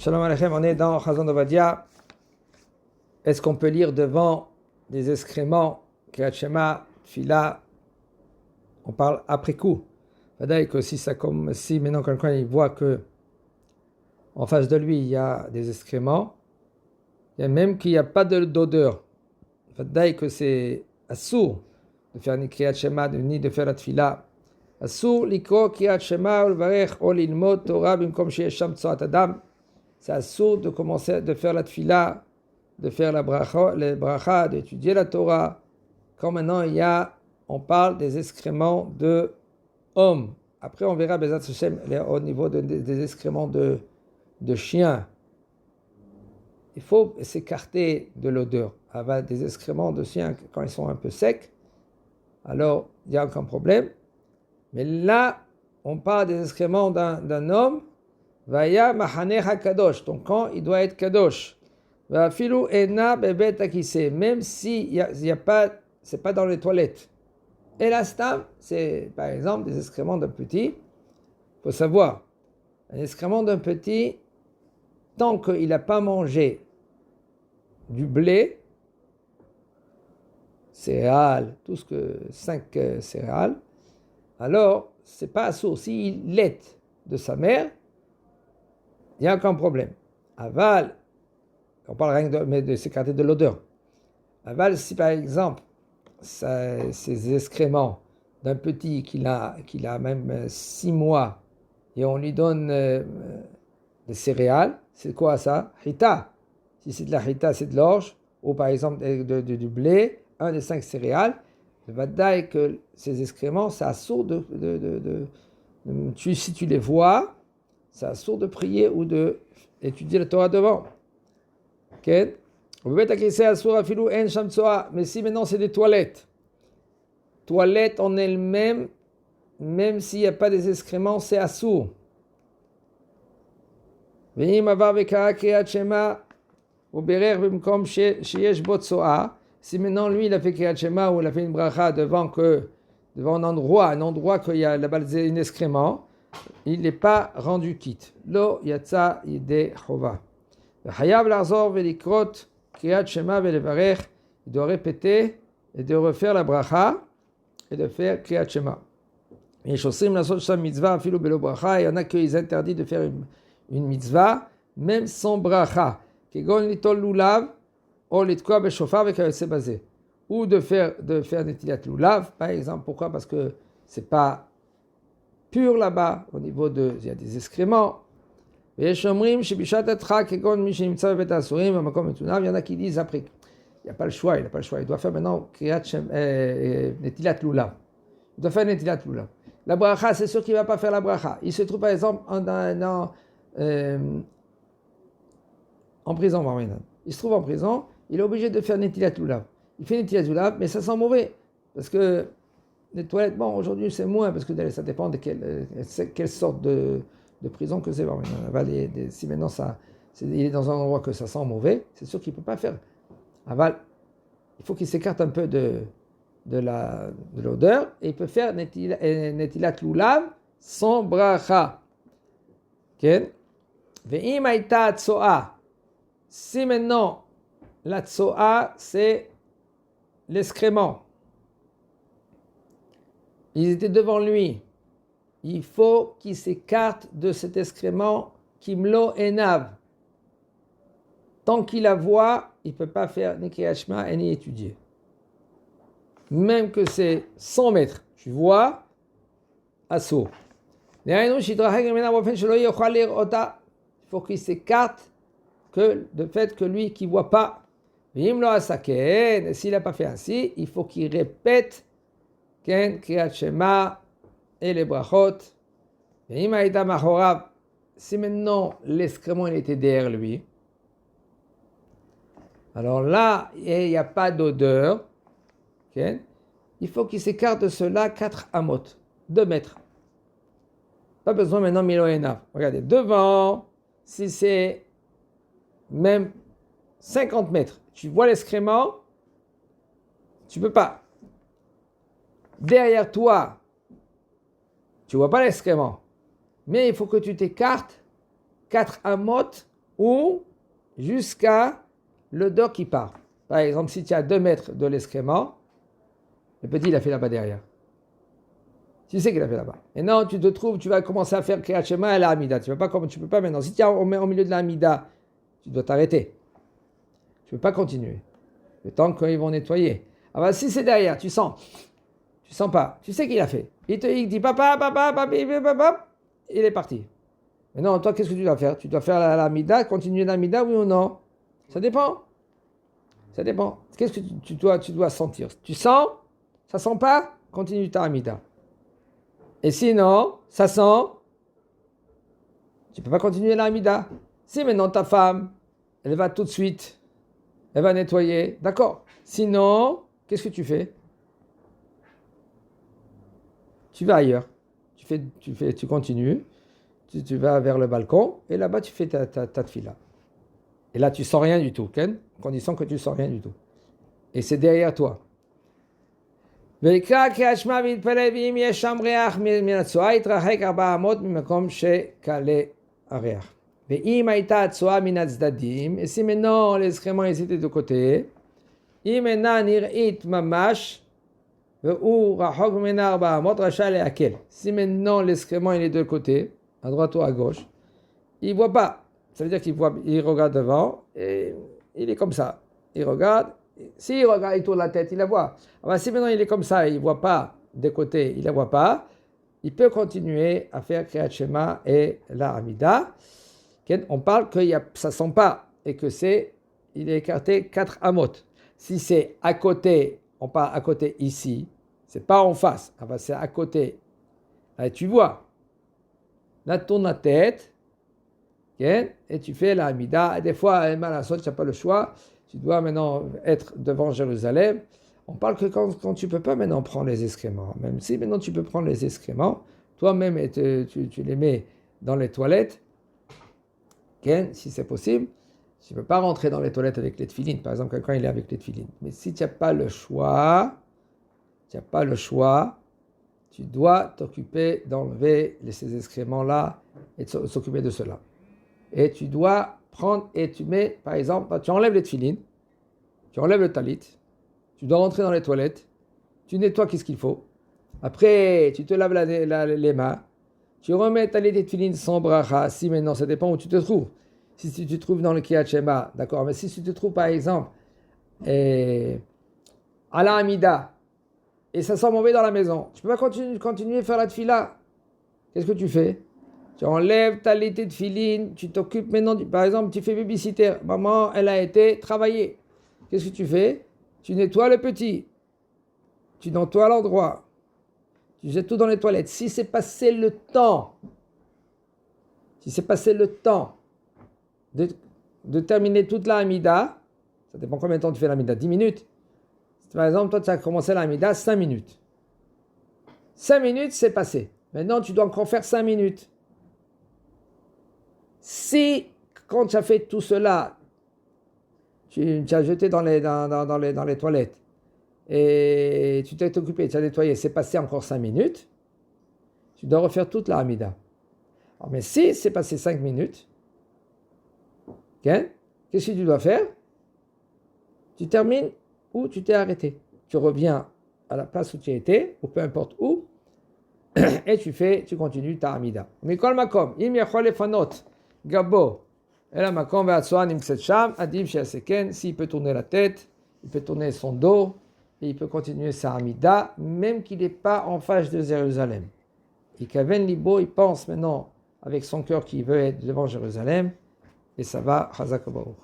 Shalom Aleichem, on est dans Chazon Ovadia. Est-ce qu'on peut lire devant des excréments, Kriyat Shema, Tfila? On parle après coup. C'est-à-dire que si maintenant quelqu'un il voit que en face de lui il y a des excréments, et même qu'il n'y a pas d'odeur, c'est-à-dire que c'est assour de faire ni Kriyat Shema ni de faire la Tfila. Assour likro Kriyat Shema ou levarech ou lilmod Torah bimkom sheyesh sham tzoat adam. C'est assour de commencer de faire la tfila, de faire la bracha, d'étudier la Torah. Quand maintenant on parle des excréments de hommes. Après on verra Bezat Hashem au niveau des excréments de chiens. Il faut s'écarter de l'odeur. Avec des excréments de chiens, quand ils sont un peu secs, alors il n'y a aucun problème. Mais là, on parle des excréments d'un homme. Vaya mahanecha kadosh, ton camp il doit être kadosh. Vafilu ena bebet akise, même si y a pas, c'est pas dans les toilettes. Et la stam, c'est par exemple des excréments d'un petit. Faut savoir, un excrément d'un petit, tant qu'il n'a pas mangé du blé, céréales, tout ce que 5 céréales, alors c'est pas assourd. S'il lait de sa mère, il n'y a aucun problème. Aval, on parle rien de s'écarter de l'odeur. Aval, si par exemple, ces excréments d'un petit qu'il a même 6 mois, et on lui donne des céréales, c'est quoi ça? Hita. Si c'est de la hita, c'est de l'orge, ou par exemple du blé, un des 5 céréales, le vadaï que ces excréments, c'est assourd si tu les vois, c'est assourd de prier ou d'étudier la Torah devant. Okay? Mais si maintenant c'est des toilettes en elles-mêmes, même s'il n'y a pas des excréments, c'est assourd. Si maintenant lui il a fait Kriyat Shema ou il a fait une bracha devant un endroit qu'il y a là-bas un excrément, il n'est pas rendu quitte. Lo yatsa yede chova. Chayav l'arzor velikrot Kriyat Shema velevarech. Il doit répéter et de refaire la bracha et de faire Kriyat Shema. Et chosim la sot sham mitzvah afilu belo bracha. Il y en a qui interdit de faire une mitzvah même sans bracha. Kegon litol lulav ou litkwa beshofar vekayotse bazeh. Ou de faire netilat lulav par exemple. Pourquoi? Parce que c'est pas pur là-bas, il y a des excréments. Il y en a qui disent après, il n'y a pas le choix, il doit faire maintenant netilat lulav. Il doit faire netilat lulav. La bracha, c'est sûr qu'il ne va pas faire la bracha. Il se trouve par exemple en prison. Il se trouve en prison, il est obligé de faire netilat lulav. Il fait netilat lulav, mais ça sent mauvais. Parce que les toilettes, bon, aujourd'hui c'est moins, parce que ça dépend de quelle sorte de prison que c'est. Bon, si maintenant il est dans un endroit que ça sent mauvais, c'est sûr qu'il ne peut pas faire. Aval, il faut qu'il s'écarte un peu de l'odeur, et il peut faire netilat lulav sans bracha. Okay? Ve'im haïta tsoa. Si maintenant la tsoa c'est l'excrément, ils étaient devant lui, il faut qu'il s'écarte de cet excrément kimlo enav. Tant qu'il la voit, il ne peut pas faire ni Kriyat Shema ni étudier. Même que c'est 100 mètres, tu vois, assaut. Il faut qu'il s'écarte de fait que lui qui ne voit pas. Et s'il n'a pas fait ainsi, il faut qu'il répète Kriyat Shema et les brachot. Si maintenant l'excrément il était derrière lui, alors là il n'y a pas d'odeur, il faut qu'il s'écarte de cela 4 amot, 2 mètres. Pas besoin maintenant Milo Enav. Regardez, devant, si c'est même 50 mètres, tu vois l'excrément, tu ne peux pas. Derrière toi, tu ne vois pas l'excrément. Mais il faut que tu t'écartes 4 amot ou jusqu'à l'odeur qui part. Par exemple, si tu as 2 mètres de l'excrément, le petit, il a fait là-bas derrière. Tu sais qu'il a fait là-bas. Et non, tu te trouves, tu vas commencer à faire Kriyat Shema et la Hamida. Tu peux pas maintenant. Si tu es au milieu de la Hamida, tu dois t'arrêter. Tu ne peux pas continuer. Le temps qu'ils vont nettoyer. Ah bah si c'est derrière, tu sens pas. Tu sais qu'il a fait. Il dit papa, il est parti. Mais non, toi, qu'est-ce que tu dois faire? Tu dois faire la Hamida, continuer la Hamida, oui ou non? Ça dépend. Qu'est-ce que tu dois sentir? Tu sens? Ça sent pas? Continue ta Hamida. Et sinon, ça sent? Tu ne peux pas continuer la Hamida. Si maintenant ta femme, elle va tout de suite, elle va nettoyer, d'accord. Sinon, qu'est-ce que tu fais? Tu vas ailleurs. Tu continues. Tu vas vers le balcon et là-bas tu fais ta tefila. Et là tu sens rien du tout, Ken, en condition que tu sens rien du tout. Et c'est derrière toi. ויקרא קריאת שמע ויתפלל ואם יש שם ריח מן הצואה יתרחק 4 אמות ממקום שקלה הריח. ואם הייתה הצואה מן הצדדים, et si maintenant l'excrément est de côté, אם אינה נראית ממש והוא רחוק ממנה 4 אמות רשאי להקל. Si maintenant l'excrément il est de côté, à droite ou à gauche, il ne voit pas. Ça veut dire il regarde devant et il est comme ça. Il regarde. S'il regarde, il tourne la tête, il la voit. Alors, si maintenant il est comme ça, il ne voit pas de côté, il ne la voit pas, il peut continuer à faire Kriyat Shema et la Hamida. On parle que ça ne sent pas et que il est écarté 4 amot. Si c'est à côté, on parle à côté ici, c'est pas en face, c'est à côté. Là, tu vois. Là, tourne la tête et tu fais la Hamida. Et des fois, tu n'as pas le choix. Tu dois maintenant être devant Jérusalem. On parle que quand tu ne peux pas maintenant prendre les excréments, même si maintenant tu peux prendre les excréments, toi-même tu les mets dans les toilettes, si c'est possible. Tu ne peux pas rentrer dans les toilettes avec les tefilines. Par exemple, quelqu'un il est avec les tefilines. Mais si tu n'as pas le choix, tu dois t'occuper d'enlever ces excréments-là et de s'occuper de cela. Et tu dois prendre et tu mets, par exemple, tu enlèves les tefilines, tu enlèves le talit, tu dois rentrer dans les toilettes, tu nettoies qu'est-ce qu'il faut. Après, tu te laves les mains, tu remets talit et tefilines sans bracha. Si maintenant, ça dépend où tu te trouves. Si tu te trouves dans le Kriyat Shema, d'accord, mais si tu te trouves par exemple à la Hamida et ça sent mauvais dans la maison, tu ne peux pas continuer à faire la tefila. Qu'est-ce que tu fais? Tu enlèves ta laitée de filine, tu t'occupes maintenant, par exemple, tu fais babysitter. Maman, elle a été travailler. Qu'est-ce que tu fais? Tu nettoies le petit. Tu nettoies l'endroit. Tu jettes tout dans les toilettes. Si c'est passé le temps de terminer toute la Hamida, ça dépend combien de temps tu fais la Hamida, 10 minutes. Par exemple, toi, tu as commencé la Hamida 5 minutes. 5 minutes, c'est passé. Maintenant, tu dois encore faire 5 minutes. Si, quand tu as fait tout cela, tu as jeté dans les toilettes et tu t'es occupé, tu as nettoyé, c'est passé encore 5 minutes, tu dois refaire toute la Hamida. Alors, mais si c'est passé 5 minutes, qu'est-ce que tu dois faire? Tu termines où tu t'es arrêté. Tu reviens à la place où tu étais, ou peu importe où, et tu continues ta Hamida. Mikol makom, im yachol lefanot gabo, el makom ve'atzoa nimtzet sham, adif she'aseken, s'il peut tourner la tête, il peut tourner son dos, et il peut continuer sa Hamida, même qu'il n'est pas en face de Jérusalem. Et qu'Aven Libo, il pense maintenant avec son cœur qu'il veut être devant Jérusalem, et ça va, Chazak Baruch.